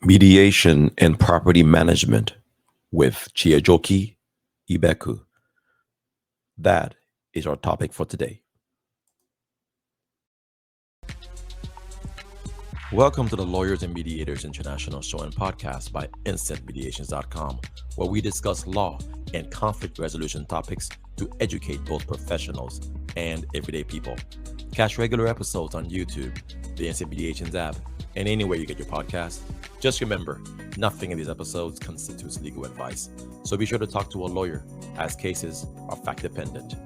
Mediation and Property Management with Chijioke Ibeku. That is our topic for today. Welcome to the Lawyers and Mediators International Show and Podcast by InstantMediations.com, where we discuss law and conflict resolution topics to educate both professionals and everyday people. Catch regular episodes on YouTube, the Instant Mediations app, and anywhere you get your podcast. Just remember, nothing in these episodes constitutes legal advice, so be sure to talk to a lawyer, as cases are fact-dependent.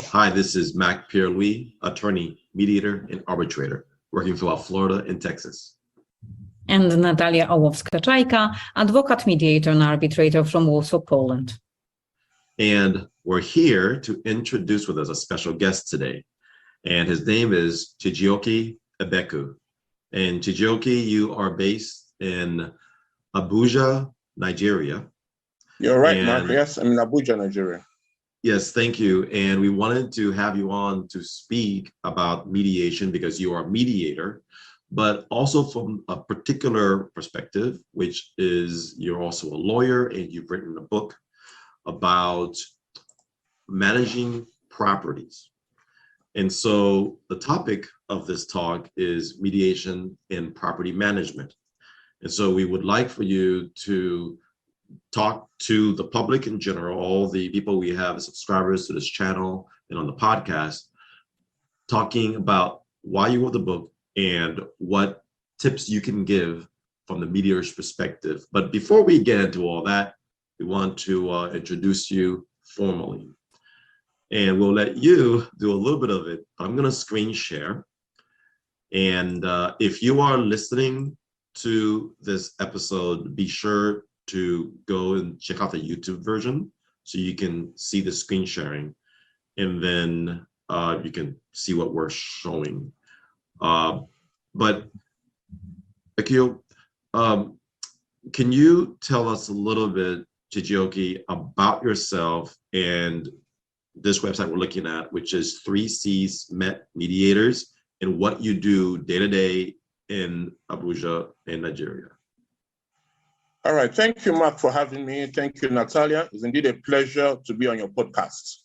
Hi, this is Mac Pierre-Louis, attorney, mediator, and arbitrator, working throughout Florida and Texas. And Natalia Orłowska-Czajka, advocate, mediator, and arbitrator from Warsaw, Poland. And we're here to introduce with us a special guest today. And his name is Chijioke Ibeku. And Chijioke, you are based in Abuja, Nigeria. You're right, Mark. Yes, I'm in Abuja, Nigeria. Yes, thank you. And we wanted to have you on to speak about mediation because you are a mediator, but also from a particular perspective, which is you're also a lawyer and you've written a book about managing properties. And so the topic of this talk is mediation and property management. And so we would like for you to talk to the public in general, all the people we have as subscribers to this channel and on the podcast, talking about why you wrote the book and what tips you can give from the mediator's perspective. But before we get into all that, we want to introduce you formally. And we'll let you do a little bit of it. I'm going to screen share. And if you are listening to this episode, be sure to go and check out the YouTube version so you can see the screen sharing. And then you can see what we're showing. But Akio, can you tell us a little bit, Chijioke, about yourself and this website we're looking at, which is 3Cs Mediators, and what you do day to day in Abuja in Nigeria? All right. Thank you, Mark, for having me. Thank you, Natalia. It's indeed a pleasure to be on your podcast.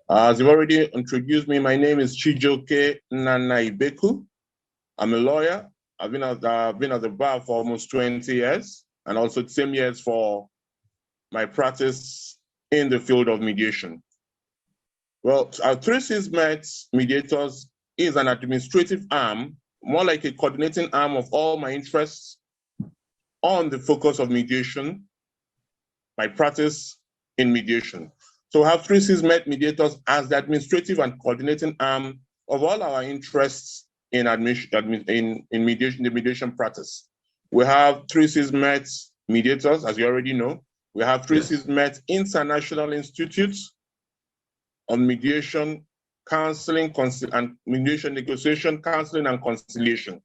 As you've already introduced me, my name is Chijioke Ibeku. I'm a lawyer. I've been at the bar for almost 20 years, and also the same years for my practice in the field of mediation. Well, our 3Cs Mediators is an administrative arm, more like a coordinating arm of all my interests on the focus of mediation, my practice in mediation. So we have 3Cs Mediators as the administrative and coordinating arm of all our interests in mediation, the mediation practice. We have 3Cs Mediators, as you already know. We have 3Cs International Institutes on mediation, counseling, and mediation negotiation, counseling, and conciliation.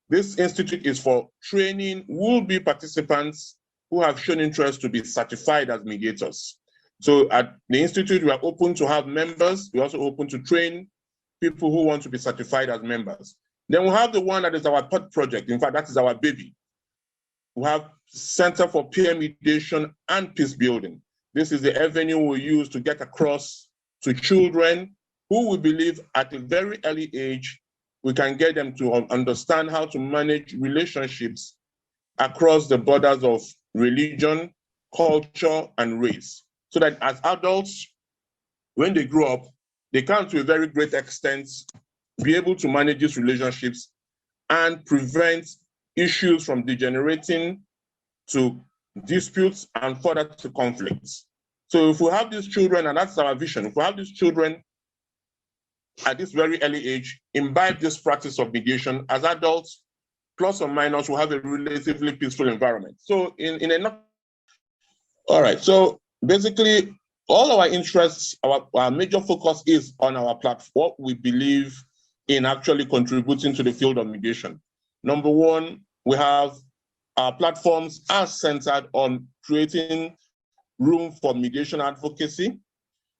This institute is for training will-be participants who have shown interest to be certified as mediators. So at the institute, we are open to have members. We're also open to train people who want to be certified as members. Then we have the one that is our pet project. In fact, that is our baby. We have Center for Peer Mediation and Peace Building. This is the avenue we use to get across to children who we believe at a very early age, we can get them to understand how to manage relationships across the borders of religion, culture, and race. So that as adults, when they grow up, they can, to a very great extent, be able to manage these relationships and prevent issues from degenerating to disputes and further to conflicts. So if we have these children, and that's our vision, if we have these children at this very early age, imbibe this practice of mediation, as adults, plus or minus, will have a relatively peaceful environment. So all right, so basically, all our interests, our major focus is on our platform, what we believe in actually contributing to the field of mediation. Number one, we have our platforms are centered on creating room for mediation advocacy,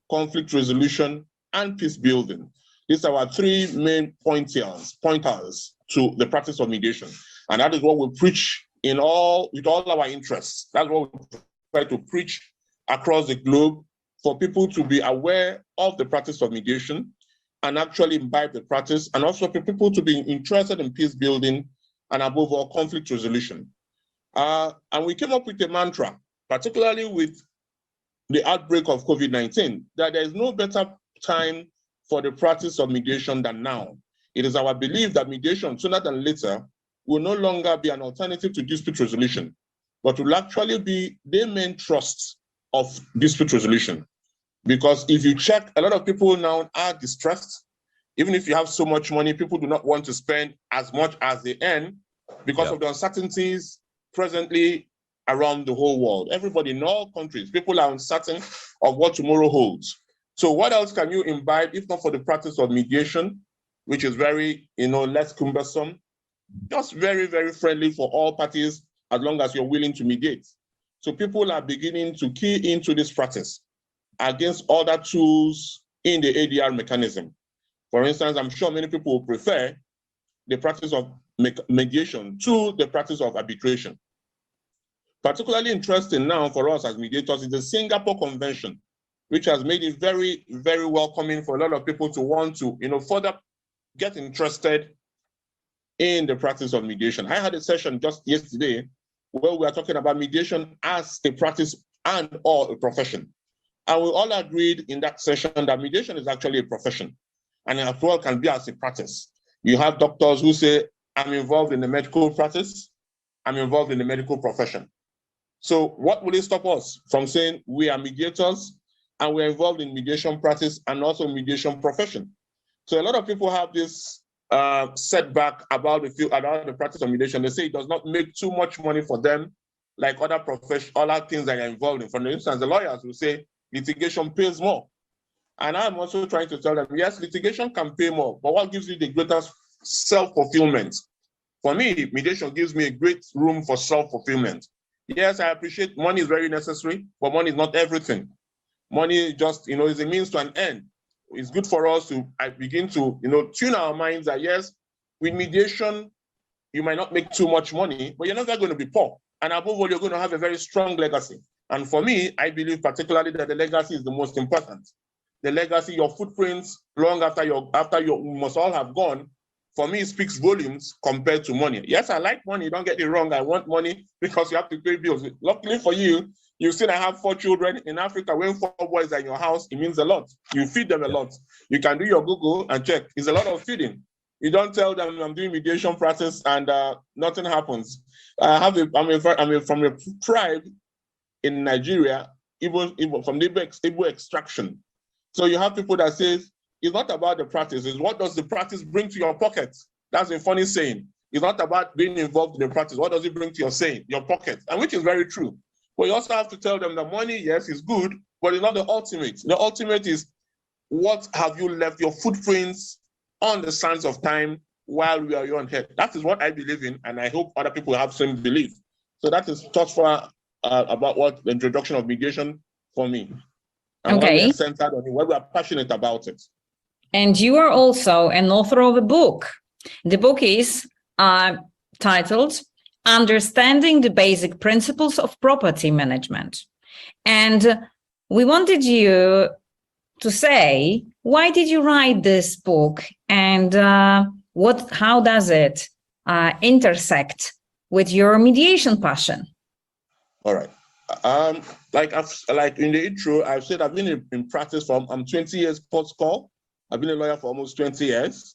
conflict resolution, and peace building. These are our three main pointers to the practice of mediation. And that is what we preach with all our interests. That's what we try to preach across the globe, for people to be aware of the practice of mediation and actually imbibe the practice, and also for people to be interested in peace building and above all conflict resolution. And we came up with a mantra, particularly with the outbreak of COVID-19, that there is no better time for the practice of mediation than now. It is our belief that mediation, sooner than later, will no longer be an alternative to dispute resolution, but will actually be the main thrust of dispute resolution. Because if you check, a lot of people now are distressed. Even if you have so much money, people do not want to spend as much as they earn because of the uncertainties presently around the whole world. Everybody in all countries, people are uncertain of what tomorrow holds. So what else can you imbibe, if not for the practice of mediation, which is very, less cumbersome, just very, very friendly for all parties, as long as you're willing to mediate. So people are beginning to key into this practice against other tools in the ADR mechanism. For instance, I'm sure many people will prefer the practice of mediation to the practice of arbitration. Particularly interesting now for us as mediators is the Singapore Convention, which has made it very, very welcoming for a lot of people to want to, further get interested in the practice of mediation. I had a session just yesterday where we were talking about mediation as a practice and or a profession. And we all agreed in that session that mediation is actually a profession, and as well can be as a practice. You have doctors who say, I'm involved in the medical practice, I'm involved in the medical profession. So what will it stop us from saying we are mediators and we're involved in mediation practice and also mediation profession? So a lot of people have this setback about the practice of mediation. They say it does not make too much money for them, like other things that are involved in. For instance, the lawyers will say litigation pays more. And I'm also trying to tell them, yes, litigation can pay more, but what gives you the greatest self-fulfillment? For me, mediation gives me a great room for self-fulfillment. Yes, I appreciate money is very necessary, but money is not everything. Money just, is a means to an end. It's good for us to begin to, tune our minds that yes, with mediation, you might not make too much money, but you're not going to be poor. And above all, you're going to have a very strong legacy. And for me, I believe particularly that the legacy is the most important. The legacy, your footprints, long after you must all have gone, for me, it speaks volumes compared to money. Yes, I like money. Don't get me wrong. I want money because you have to pay bills. Luckily for you, you see I have 4 children in Africa. When 4 boys are in your house, it means a lot. You feed them a lot. You can do your Google and check. It's a lot of feeding. You don't tell them I'm doing mediation practice and nothing happens. I'm from a tribe in Nigeria, even from the Igbo extraction. So you have people that say, it's not about the practice, it's what does the practice bring to your pocket? That's a funny saying. It's not about being involved in the practice. What does it bring to your pocket? And which is very true. But you also have to tell them that money, yes, is good, but it's not the ultimate. The ultimate is what have you left your footprints on the sands of time while we are on head. That is what I believe in, and I hope other people have the same belief. So that is thoughtful about what the introduction of mediation for me. And why we are centered on it, why we are passionate about it. And you are also an author of a book. The book is titled Understanding the Basic Principles of Property Management. And we wanted you to say, why did you write this book, and how does it intersect with your mediation passion? All right. Like in the intro, I've said I've been in practice I'm 20 years post-call. I've been a lawyer for almost 20 years.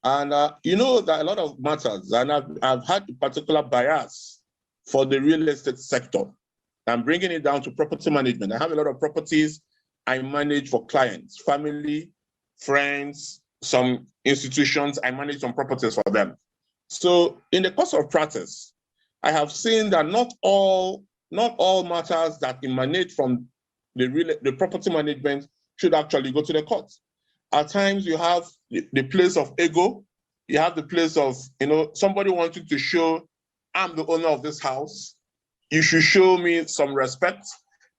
And you know that a lot of matters, and I've had a particular bias for the real estate sector. I'm bringing it down to property management. I have a lot of properties I manage for clients, family, friends, some institutions. I manage some properties for them. So in the course of practice, I have seen that not all matters that emanate from the property management should actually go to the courts. At times you have the place of ego, you have the place of, somebody wanting to show, I'm the owner of this house, you should show me some respect.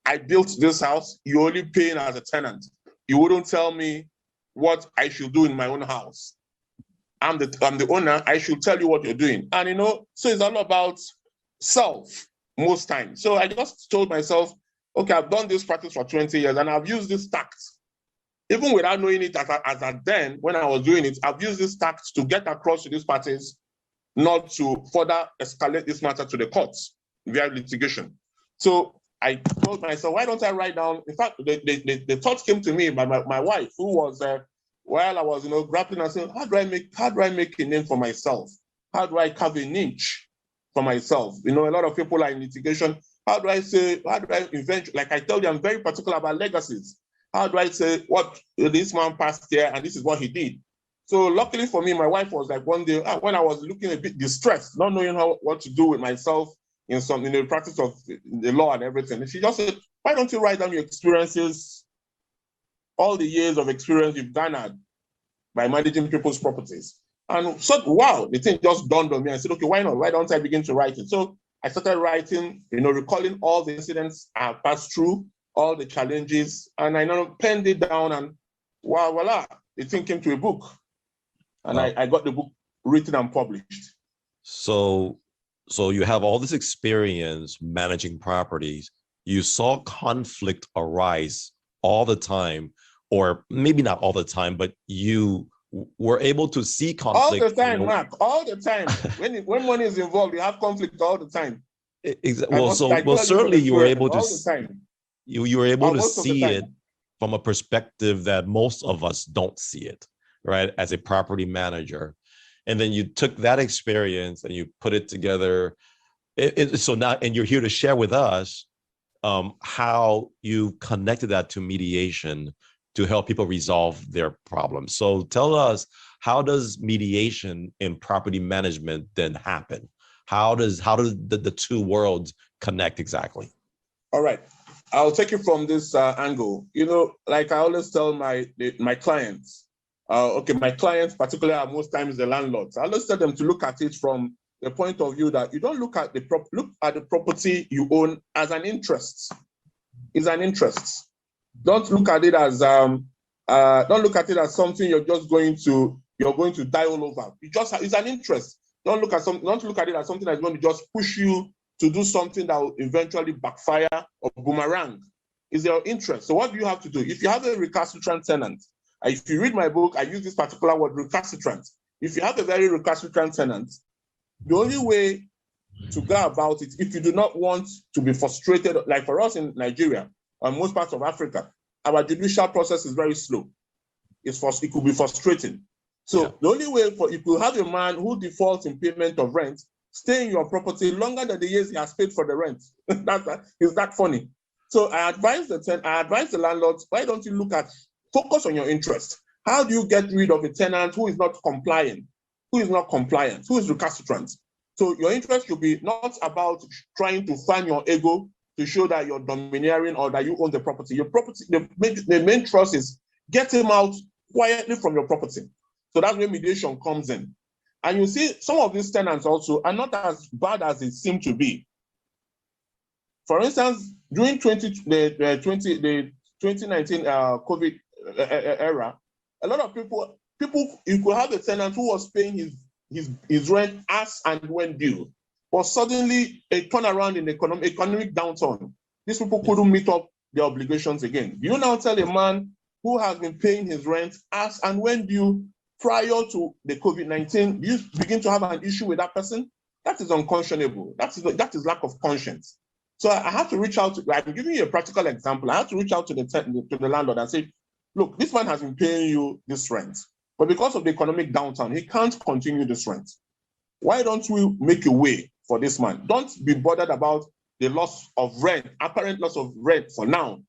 I built this house, you're only paying as a tenant. You wouldn't tell me what I should do in my own house. I'm the owner. I should tell you what you're doing. And so it's all about self most times. So I just told myself, okay, I've done this practice for 20 years and I've used this tact. Even without knowing it as at then, when I was doing it, I've used this tact to get across to these parties, not to further escalate this matter to the courts via litigation. So I told myself, why don't I write down? In fact, the thought came to me by my wife, who was while I was grappling and saying, how do I make a name for myself? How do I carve a niche for myself? A lot of people are in litigation. How do I invent? Like I tell you, I'm very particular about legacies. How do I say what this man passed here and this is what he did? So luckily for me, my wife was like one day when I was looking a bit distressed, not knowing what to do with myself in the practice of the law and everything. And she just said, why don't you write down your experiences, all the years of experience you've garnered by managing people's properties? And so, wow, the thing just dawned on me. I said, okay, why not? Why don't I begin to write it? So I started writing, recalling all the incidents I passed through, all the challenges, and I penned it down, and voila, the thing came to a book. And wow. I got the book written and published. So you have all this experience managing properties. You saw conflict arise all the time, or maybe not all the time, but you were able to see conflict. All the time, Mark, all the time. when money is involved, you have conflict all the time. Well, certainly you were able to all the time. You were able to see it from a perspective that most of us don't see it, right? As a property manager. And then you took that experience and you put it together. So now, and you're here to share with us how you connected that to mediation to help people resolve their problems. So tell us, how does mediation in property management then happen? How do the two worlds connect exactly? All right, I'll take it from this angle. Like I always tell my clients, my clients particularly are most times the landlords. I always tell them to look at it from the point of view that you don't look at the property you own as an interest. It's an interest. Don't look at it as something you're going to die all over. It's an interest. Don't look at it as something that's going to just push you to do something that will eventually backfire or boomerang. It's your interest. So what do you have to do? If you have a recalcitrant tenant, if you read my book, I use this particular word, recalcitrant. If you have a very recalcitrant tenant, the only way to go about it, if you do not want to be frustrated, like for us in Nigeria, or most parts of Africa, our judicial process is very slow. It could be frustrating. So The only way if you have a man who defaults in payment of rent, stay in your property longer than the years he has paid for the rent. Is that funny? So I advise the landlords, why don't you focus on your interest? How do you get rid of a tenant who is not compliant, who is recalcitrant? So your interest should be not about trying to fan your ego to show that you're domineering or that you own the property. Your property, the main trust is get him out quietly from your property. So that's where mediation comes in. And you see, some of these tenants also are not as bad as they seem to be. For instance, during the 2019 COVID era, a lot of people, you could have a tenant who was paying his rent as and when due, but suddenly a turnaround in the economic downturn. These people couldn't meet up their obligations again. You now tell a man who has been paying his rent as and when due prior to the COVID-19, you begin to have an issue with that person? That is unconscionable. That is lack of conscience. So I have to reach out I'm giving you a practical example. I have to reach out to the landlord and say, look, this man has been paying you this rent, but because of the economic downturn, he can't continue this rent. Why don't we make a way for this man? Don't be bothered about the loss of rent, apparent loss of rent for now.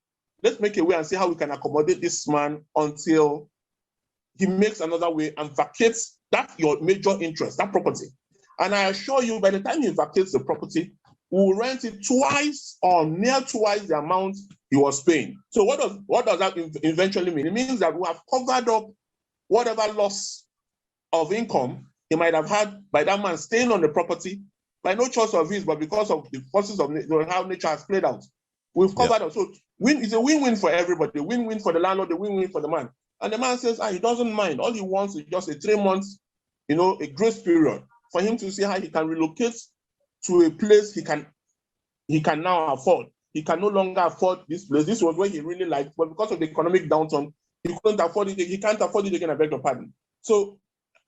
Let's make a way and see how we can accommodate this man until he makes another way and vacates your major interest, that property. And I assure you, by the time he vacates the property, we will rent it twice or near twice the amount he was paying. So what does that eventually mean? It means that we have covered up whatever loss of income he might have had by that man staying on the property by no choice of his, but because of the forces of how nature has played out. We've covered up. So it's a win-win for everybody, win-win for the landlord, a win-win for the man. And the man says, he doesn't mind. All he wants is just a 3 months, a grace period for him to see how he can relocate to a place he can now afford. He can no longer afford this place. This was what he really liked, but because of the economic downturn, he couldn't afford it. He can't afford it again, I beg your pardon. So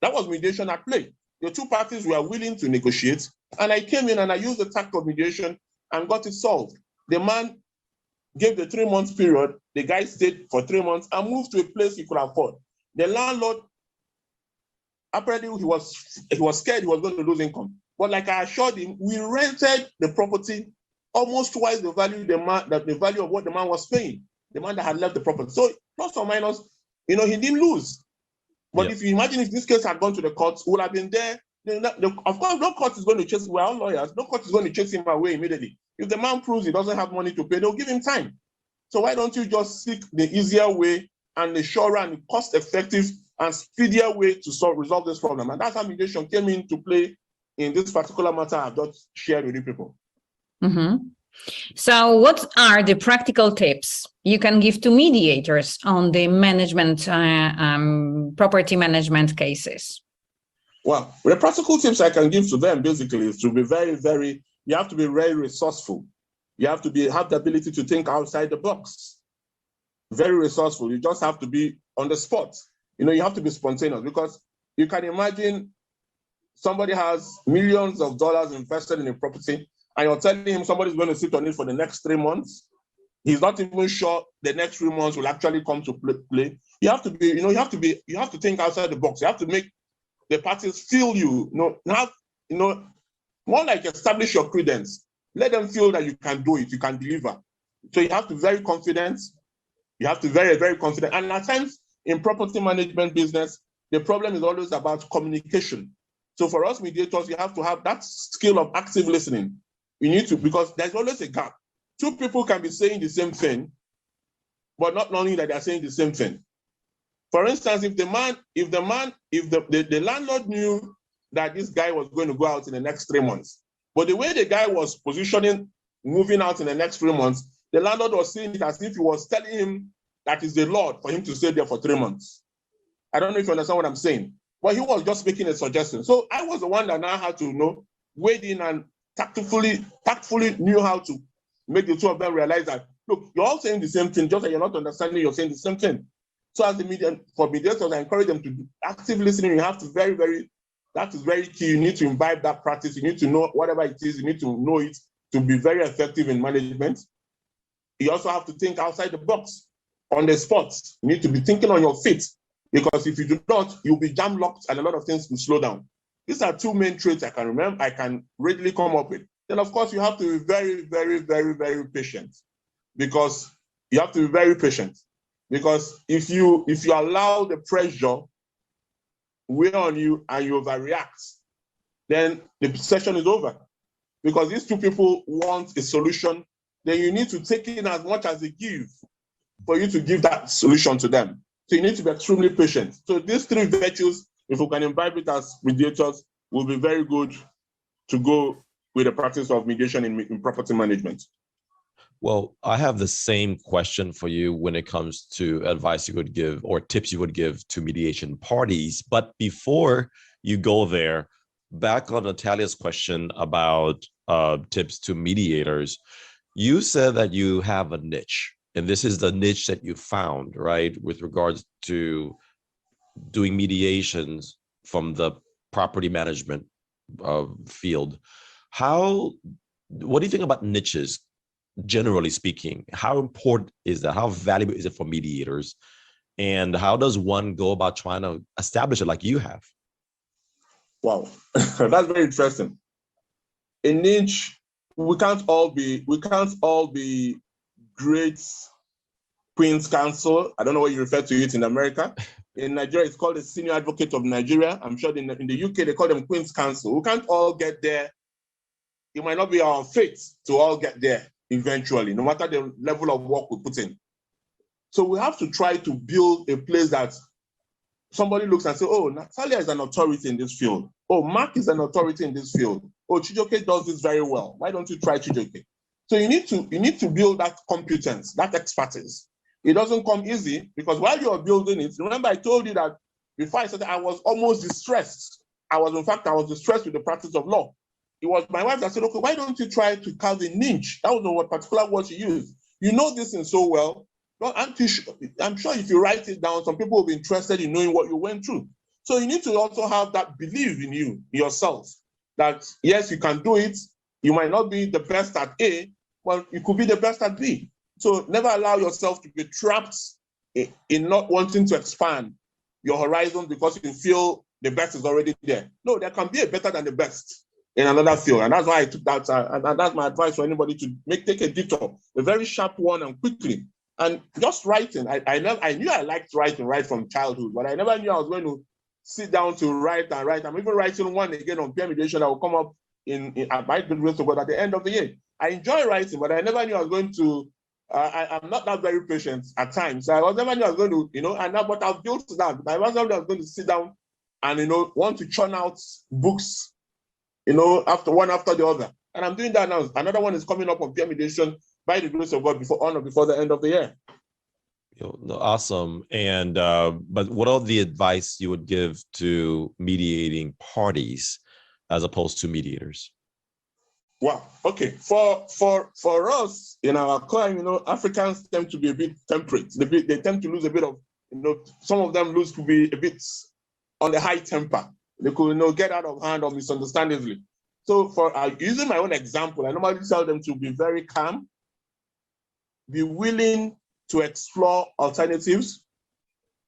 that was mediation at play. The two parties were willing to negotiate, and I came in and I used the tact of mediation and got it solved. The man gave the 3 months period. The guy stayed for 3 months and moved to a place he could afford. The landlord, apparently he was scared he was going to lose income. But like I assured him, we rented the property almost twice the value the value of what the man was paying, the man that had left the property. So plus or minus, he didn't lose. But if you imagine if this case had gone to the courts, would have been there. Of course, no court is going to chase. We're all lawyers. No court is going to chase him away immediately. If the man proves he doesn't have money to pay, they'll give him time. So why don't you just seek the easier way and the surer and cost-effective and speedier way to resolve this problem? And that's how mediation came into play in this particular matter I've just shared with you people. Mm-hmm. So what are the practical tips you can give to mediators on the property management cases? Well, the practical tips I can give to them basically is to be you have to be very resourceful. You have to have the ability to think outside the box. Very resourceful. You just have to be on the spot. You have to be spontaneous, because you can imagine somebody has millions of dollars invested in a property, and you're telling him somebody's going to sit on it for the next 3 months. He's not even sure the next 3 months will actually come to play. You have to be, you have to think outside the box. You have to make the parties feel more like establish your credence. Let them feel that you can do it, you can deliver. So you have to be very confident. You have to be very, very confident. And at times in property management business, the problem is always about communication. So for us mediators, you have to have that skill of active listening. You need to, because there's always a gap. Two people can be saying the same thing, but not knowing that they're saying the same thing. For instance, if the landlord knew that this guy was going to go out in the next 3 months, but the way the guy was positioning, moving out in the next 3 months, the landlord was seeing it as if he was telling him that is the Lord for him to stay there for 3 months. I don't know if you understand what I'm saying, but he was just making a suggestion. So I was the one that now had to wade in and tactfully knew how to make the two of them realize that, look, you're all saying the same thing, just that you're not understanding, you're saying the same thing. So as for mediators, I encourage them to do active listening. You have to that is very key. You need to imbibe that practice. You need to know whatever it is, you need to know it to be very effective in management. You also have to think outside the box, on the spot. You need to be thinking on your feet, because if you do not, you'll be jam locked and a lot of things will slow down. These are two main traits I can readily come up with. Then of course you have to be very, very, very, very patient, because you have to be very patient. Because if you allow the pressure weigh on you and you overreact, then the session is over. Because these two people want a solution, then you need to take in as much as they give for you to give that solution to them. So you need to be extremely patient. So these three virtues, if we can imbibe it as mediators, will be very good to go with the practice of mediation in property management. Well, I have the same question for you when it comes to advice you would give or tips you would give to mediation parties. But before you go there, back on Natalia's question about tips to mediators, you said that you have a niche, and this is the niche that you found, right, with regards to doing mediations from the property management field. What do you think about niches? Generally speaking, how important is that? How valuable is it for mediators? And how does one go about trying to establish it like you have? Wow, that's very interesting. A niche, we can't all be great Queen's Counsel. I don't know what you refer to it in America. In Nigeria, it's called the Senior Advocate of Nigeria. I'm sure in the UK, they call them Queen's Counsel. We can't all get there. It might not be our fate to all get there eventually, no matter the level of work we put in. So we have to try to build a place that somebody looks and say, oh, Natalia is an authority in this field. Oh, Mark is an authority in this field. Oh, Chijioke does this very well. Why don't you try Chijioke? So you need to build that competence, that expertise. it doesn't come easy, because while you're building it, remember I told you that before I started, I was almost distressed. I was distressed with the practice of law. It was my wife that said, okay, why don't you try to carve a niche? That was what particular word she used. You know this thing so well. Well, I'm sure if you write it down, some people will be interested in knowing what you went through. So you need to also have that belief in you, yourself, that yes, you can do it. You might not be the best at A, but you could be the best at B. So never allow yourself to be trapped in not wanting to expand your horizon because you feel the best is already there. No, there can be a better than the best in another field. And that's why I took that, and that's my advice for anybody to take a detour, a very sharp one and quickly. And just writing, I knew I liked writing right from childhood, but I never knew I was going to sit down to write and write. I'm even writing one again on peer mediation that will come up at my grace of God at the end of the year. I enjoy writing, but I never knew I was going to, I'm not that very patient at times. So I never knew I was going to, but I've built that. I was never going to sit down and, want to churn out books, after the other. And I'm doing that now. Another one is coming up on peer mediation by the grace of God before the end of the year. Awesome. And but what are the advice you would give to mediating parties as opposed to mediators? Well, okay. For us in our crime, Africans tend to be a bit temperate. They tend to lose a bit of, some of them lose to be a bit on the high temper. They could, get out of hand or misunderstand easily. So for using my own example, I normally tell them to be very calm, be willing to explore alternatives.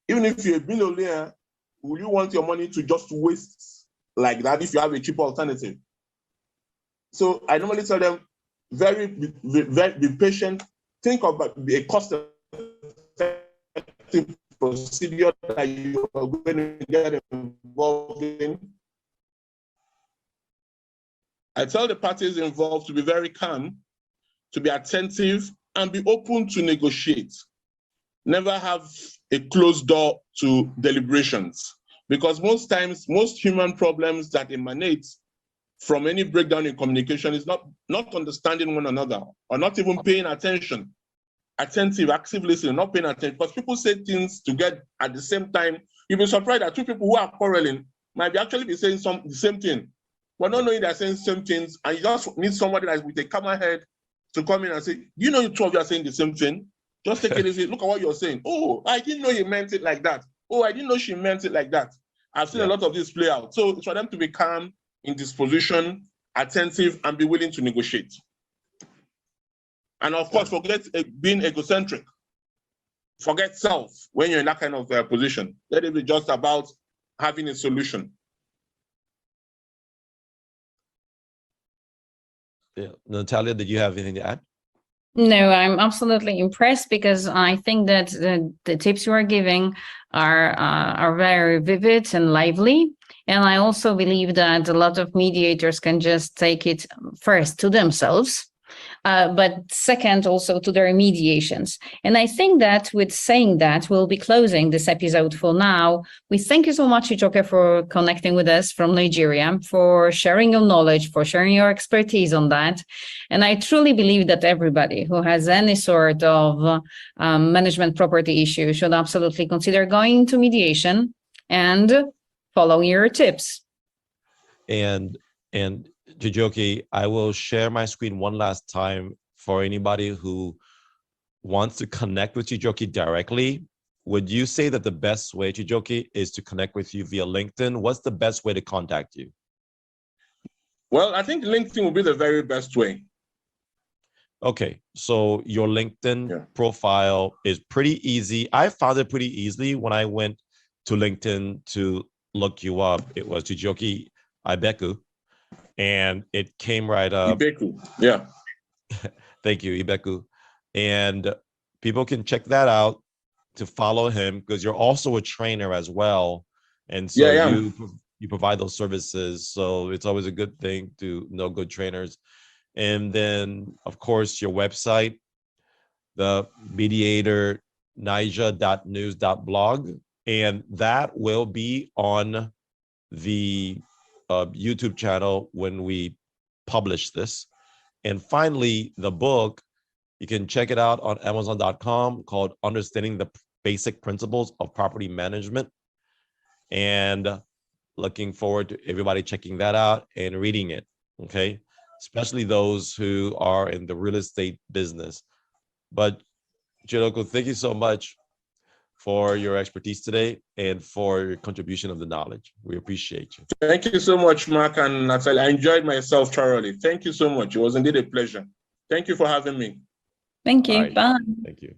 Even if you're a billionaire, will you want your money to just waste like that if you have a cheaper alternative? So I normally tell them, be patient, think about a cost-effective procedure that you are going to get involved in. I tell the parties involved to be very calm, to be attentive, and be open to negotiate. Never have a closed door to deliberations, because most times, most human problems that emanate from any breakdown in communication is not understanding one another or not even paying attention. Attentive, active listening, not paying attention, because people say things together at the same time. You'll be surprised that two people who are quarreling might actually be saying the same thing, but not knowing they're saying the same things, and you just need somebody that's with a calmer head to come in and say, you two of you are saying the same thing. Just take it easy. Look at what you're saying. Oh, I didn't know you meant it like that. Oh, I didn't know she meant it like that. I've seen a lot of this play out. So it's for them to be calm in disposition, attentive, and be willing to negotiate. And of course, forget being egocentric. Forget self when you're in that kind of position. Let it be just about having a solution. Yeah. Natalia, did you have anything to add? No, I'm absolutely impressed, because I think that the tips you are giving are very vivid and lively. And I also believe that a lot of mediators can just take it first to themselves, but second also to their mediations. And I think that with saying that, we'll be closing this episode for now. We thank you so much, Chijioke, for connecting with us from Nigeria, for sharing your knowledge, for sharing your expertise on that. And I truly believe that everybody who has any sort of management property issue should absolutely consider going into mediation and follow your tips. And Chijioke, I will share my screen one last time for anybody who wants to connect with Chijioke directly. Would you say that the best way, Chijioke, is to connect with you via LinkedIn? What's the best way to contact you? Well, I think LinkedIn will be the very best way. Okay, so your LinkedIn profile is pretty easy. I found it pretty easily when I went to LinkedIn to look you up. It was Chijioke Ibeku, and it came right up. Ibeku, yeah. Thank you, Ibeku. And people can check that out to follow him, because you're also a trainer as well. And so you provide those services. So it's always a good thing to know good trainers. And then, of course, your website, the mediator, naija.news.blog. And that will be on the YouTube channel when we publish this. And finally, the book You can check it out on Amazon.com called Understanding the Basic Principles of Property Management. And looking forward to everybody checking that out and reading it, okay? Especially those who are in the real estate business. But Chijioke, thank you so much for your expertise today and for your contribution of the knowledge. We appreciate you. Thank you so much, Mark and Natalie. I enjoyed myself thoroughly. Thank you so much. It was indeed a pleasure. Thank you for having me. Thank you. All right. Bye. Thank you.